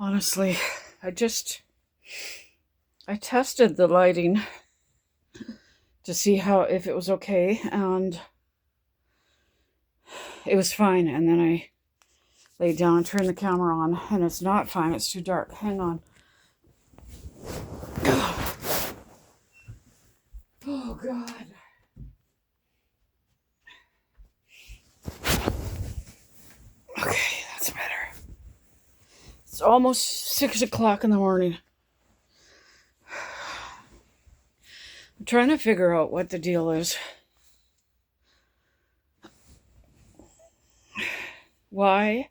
Honestly, I tested the lighting to see if it was okay, and it was fine. And then I laid down and turned the camera on, and it's not fine. It's too dark. Hang on. Oh, God. Okay, that's better. It's almost 6 o'clock in the morning. I'm trying to figure out what the deal is. Why?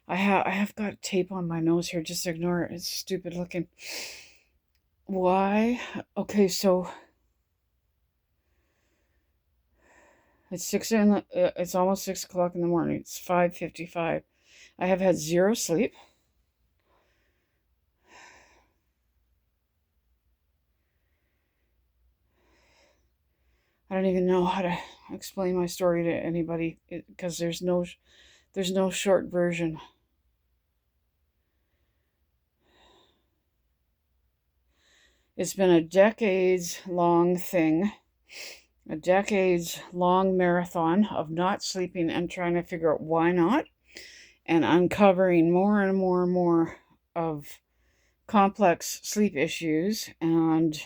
I have got tape on my nose here. Just ignore it. It's stupid looking. Why? Okay, so it's almost 6 o'clock in the morning. It's 5:55. I have had zero sleep. I don't even know how to explain my story to anybody because there's no short version. It's been a decades-long thing, a decades-long marathon of not sleeping and trying to figure out why not, and uncovering more and more and more of complex sleep issues. And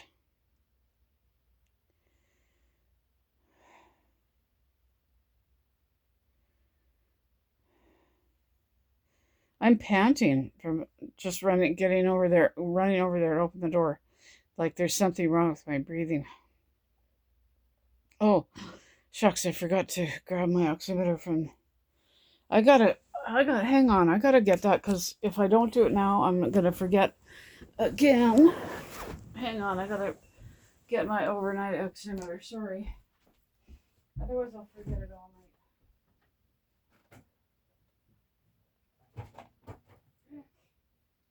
I'm panting from just running over there to open the door. Like there's something wrong with my breathing. Oh, shucks, I forgot to grab my oximeter from. Hang on, I gotta get that because if I don't do it now, I'm gonna forget again. Hang on, I gotta get my overnight oximeter. Sorry. Otherwise, I'll forget it all night.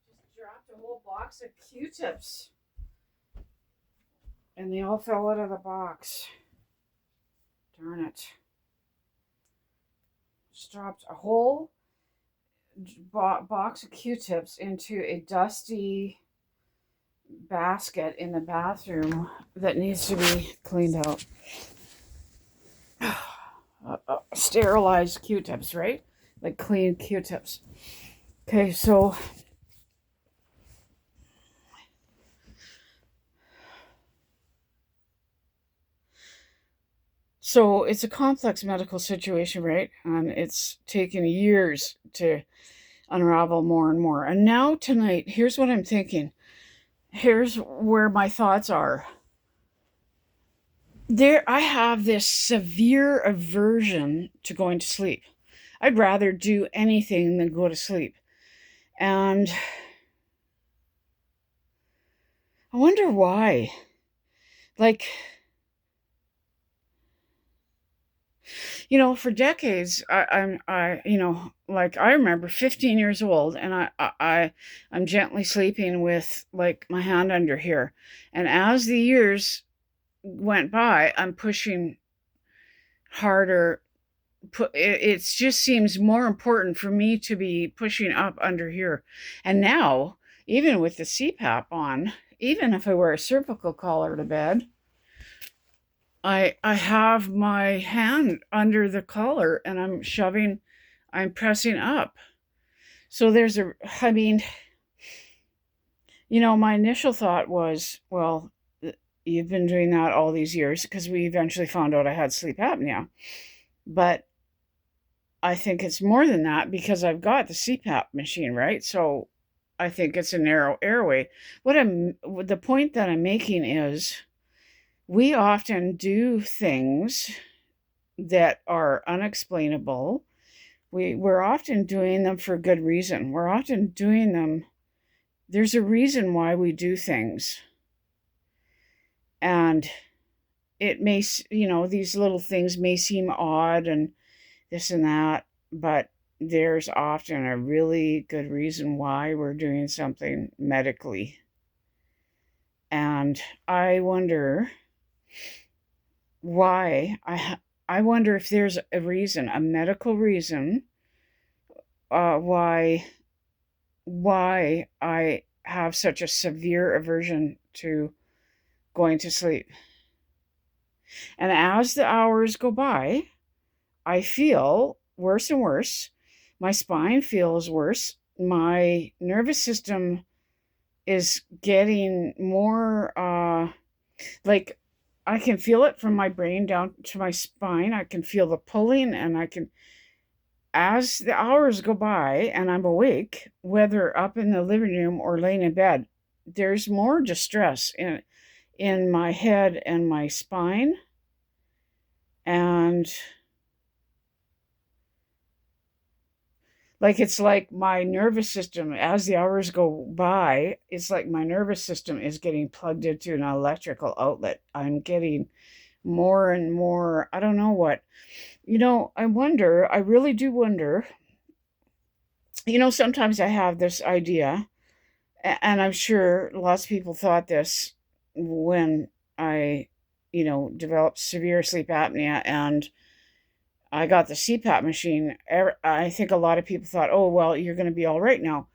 Just dropped a whole box of Q-tips. And they all fell out of the box. Darn it. Just dropped a whole box of Q-tips into a dusty basket in the bathroom that needs to be cleaned out. Sterilized Q-tips, right? Like clean Q-tips. Okay, so it's a complex medical situation, right? And it's taken years to unravel more and more. And now tonight, here's what I'm thinking. Here's where my thoughts are. I have this severe aversion to going to sleep. I'd rather do anything than go to sleep. And I wonder why. Like, for decades, I remember 15 years old, and I'm gently sleeping with like my hand under here. And as the years went by, I'm pushing harder. It just seems more important for me to be pushing up under here. And now, even with the CPAP on, even if I wear a cervical collar to bed, I have my hand under the collar and I'm pressing up. So my initial thought was, well, you've been doing that all these years, because we eventually found out I had sleep apnea. But I think it's more than that, because I've got the CPAP machine, right? So I think it's a narrow airway. The point that I'm making is, we often do things that are unexplainable. We're often doing them for good reason. We're often doing them. There's a reason why we do things. And it may, these little things may seem odd and this and that, but there's often a really good reason why we're doing something medically. And I wonder why. I wonder if there's a reason, a medical reason, why why I have such a severe aversion to going to sleep. And as the hours go by, I feel worse and worse. My spine feels worse. My nervous system is getting more like I can feel it from my brain down to my spine. I can feel the pulling, and I can, as the hours go by and I'm awake, whether up in the living room or laying in bed, there's more distress in my head and my spine. And like it's like my nervous system, as the hours go by, it's like my nervous system is getting plugged into an electrical outlet. I'm getting more and more, I don't know what. I wonder, I really do wonder. Sometimes I have this idea, and I'm sure lots of people thought this when I, developed severe sleep apnea and I got the CPAP machine. I think a lot of people thought, oh, well, you're going to be all right now.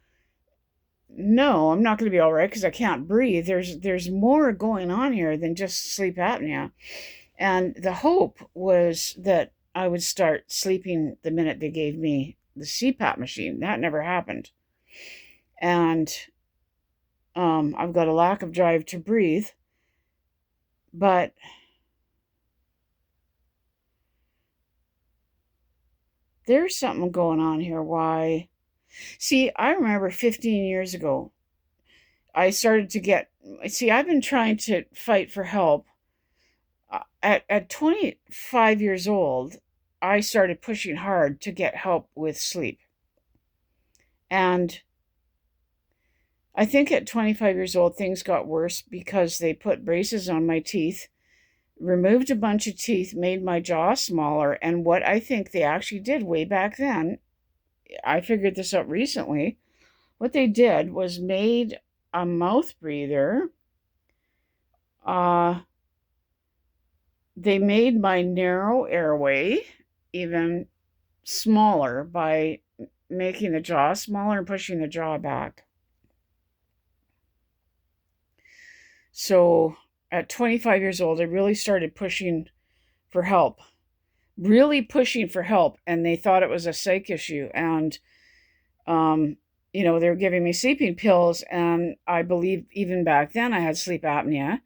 No, I'm not going to be all right because I can't breathe. There's more going on here than just sleep apnea. And the hope was that I would start sleeping the minute they gave me the CPAP machine. That never happened. And I've got a lack of drive to breathe, but there's something going on here. Why? See, I remember 15 years ago, I started to get, I've been trying to fight for help. At 25 years old, I started pushing hard to get help with sleep. And I think at 25 years old, things got worse because they put braces on my teeth, removed a bunch of teeth, made my jaw smaller. And what I think they actually did way back then, I figured this out recently, what they did was made a mouth breather. They made my narrow airway even smaller by making the jaw smaller and pushing the jaw back. So at 25 years old, I really started pushing for help, and they thought it was a psych issue. And, they were giving me sleeping pills, and I believe even back then I had sleep apnea.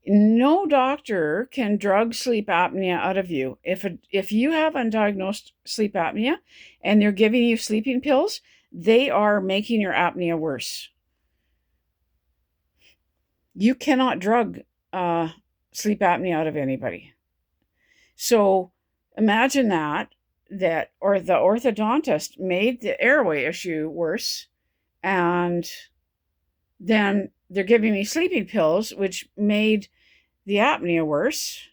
No doctor can drug sleep apnea out of you. If you have undiagnosed sleep apnea and they're giving you sleeping pills, they are making your apnea worse. You cannot drug sleep apnea out of anybody. So imagine or the orthodontist made the airway issue worse, and then they're giving me sleeping pills, which made the apnea worse.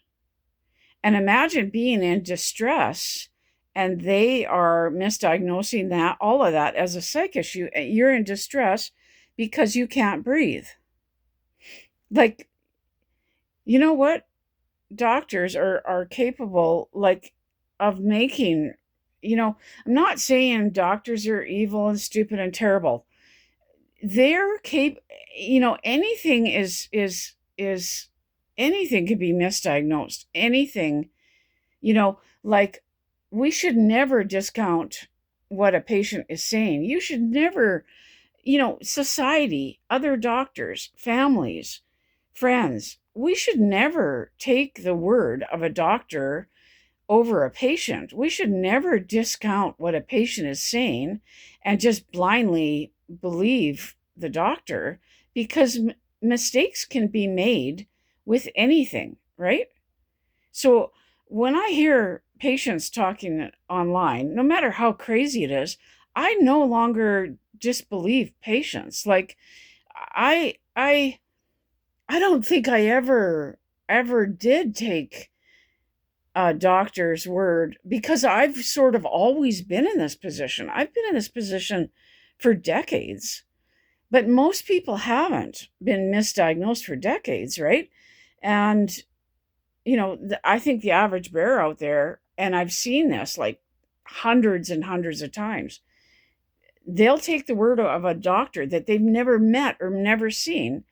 And imagine being in distress and they are misdiagnosing all of that as a psych issue. You're in distress because you can't breathe. Like, you know what? Doctors are capable, like, of making, I'm not saying doctors are evil and stupid and terrible. They're anything is anything can be misdiagnosed. Anything, like, we should never discount what a patient is saying. You should never, society, other doctors, families, friends, we should never take the word of a doctor over a patient. We should never discount what a patient is saying and just blindly believe the doctor, because mistakes can be made with anything, right? So when I hear patients talking online, no matter how crazy it is, I no longer disbelieve patients. Like, I don't think I ever did take a doctor's word, because I've sort of always been in this position. I've been in this position for decades, but most people haven't been misdiagnosed for decades, right? And, I think the average bear out there, and I've seen this like hundreds and hundreds of times, they'll take the word of a doctor that they've never met or never seen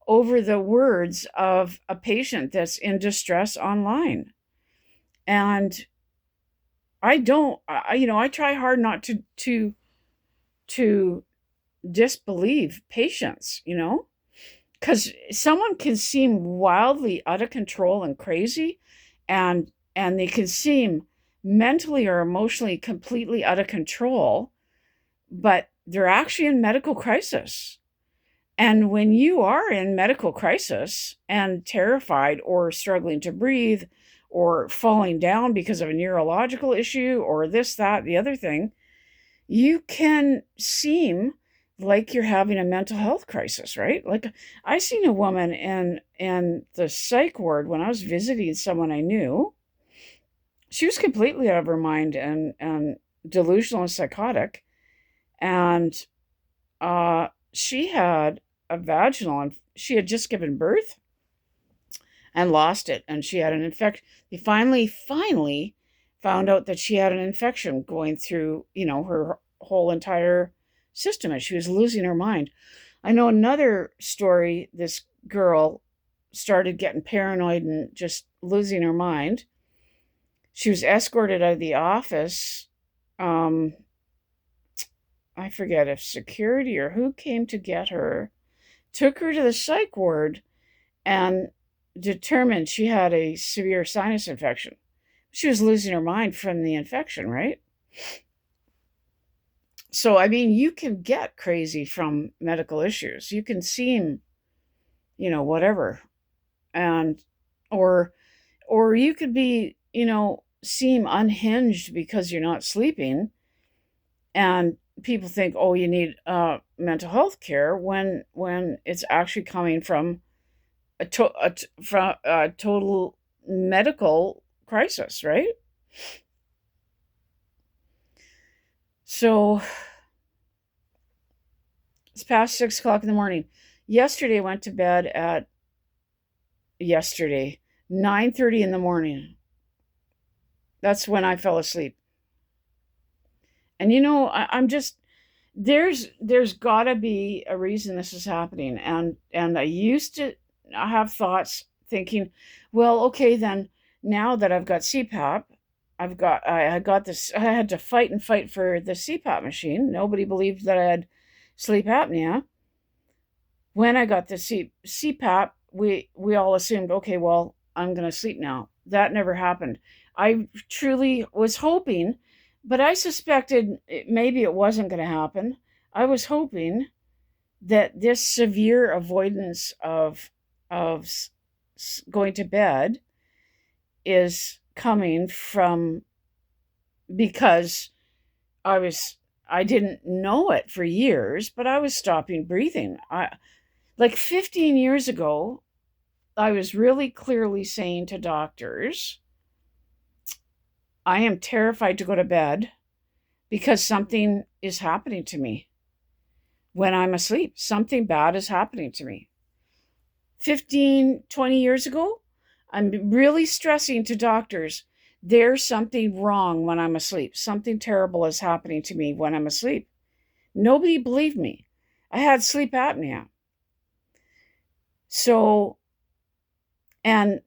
over the words of a patient that's in distress online. And I don't, I try hard not to disbelieve patients, because someone can seem wildly out of control and crazy, and they can seem mentally or emotionally completely out of control, but they're actually in medical crisis. And when you are in medical crisis and terrified or struggling to breathe or falling down because of a neurological issue or this, that, the other thing, you can seem like you're having a mental health crisis, right? Like, I seen a woman in the psych ward when I was visiting someone I knew. She was completely out of her mind and delusional and psychotic. And she had a vaginal, and she had just given birth and lost it. And she had an infection. They finally found out that she had an infection going through, her whole entire system, and she was losing her mind. I know another story. This girl started getting paranoid and just losing her mind. She was escorted out of the office. I forget if security or who came to get her, took her to the psych ward, and determined she had a severe sinus infection. She was losing her mind from the infection, right? So, I mean, you can get crazy from medical issues. You can seem, whatever. And, or, or you could be, seem unhinged because you're not sleeping. And people think, oh, you need mental health care when it's actually coming from from a total medical crisis, right? So it's past 6 o'clock in the morning. Yesterday, I went to bed at 9:30 in the morning. That's when I fell asleep. And I'm just, there's gotta be a reason this is happening. And I used to have thoughts thinking, well, okay, then now that I've got CPAP, I got this, I had to fight for the CPAP machine. Nobody believed that I had sleep apnea. When I got the CPAP, we all assumed, okay, well, I'm going to sleep now. That never happened. I truly was hoping, but I suspected maybe it wasn't going to happen. I was hoping that this severe avoidance of going to bed is coming from, because I didn't know it for years, but I was stopping breathing. Like 15 years ago, I was really clearly saying to doctors, I am terrified to go to bed because something is happening to me when I'm asleep. Something bad is happening to me. 15, 20 years ago, I'm really stressing to doctors, there's something wrong when I'm asleep. Something terrible is happening to me when I'm asleep. Nobody believed me. I had sleep apnea. So, and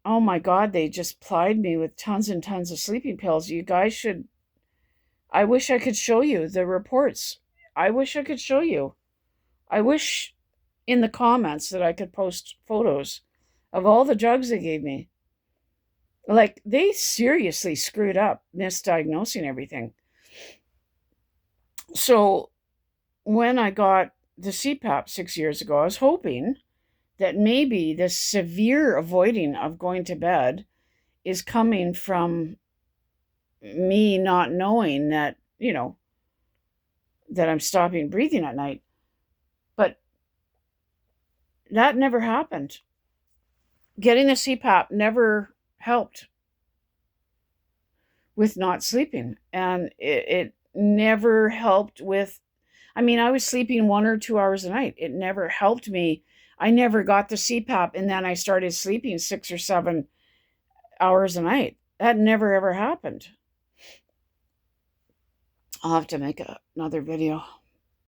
oh my God, they just plied me with tons and tons of sleeping pills. You guys should, I wish I could show you the reports. I wish I could show you. I wish in the comments that I could post photos of all the drugs they gave me. Like, they seriously screwed up, misdiagnosing everything. So when I got the CPAP 6 years ago, I was hoping that maybe this severe avoiding of going to bed is coming from me not knowing that, that I'm stopping breathing at night. But that never happened. Getting the CPAP never helped with not sleeping. And it never helped with, I was sleeping 1 or 2 hours a night. It never helped me. I never got the CPAP and then I started sleeping 6 or 7 hours a night. That never ever happened. I'll have to make another video.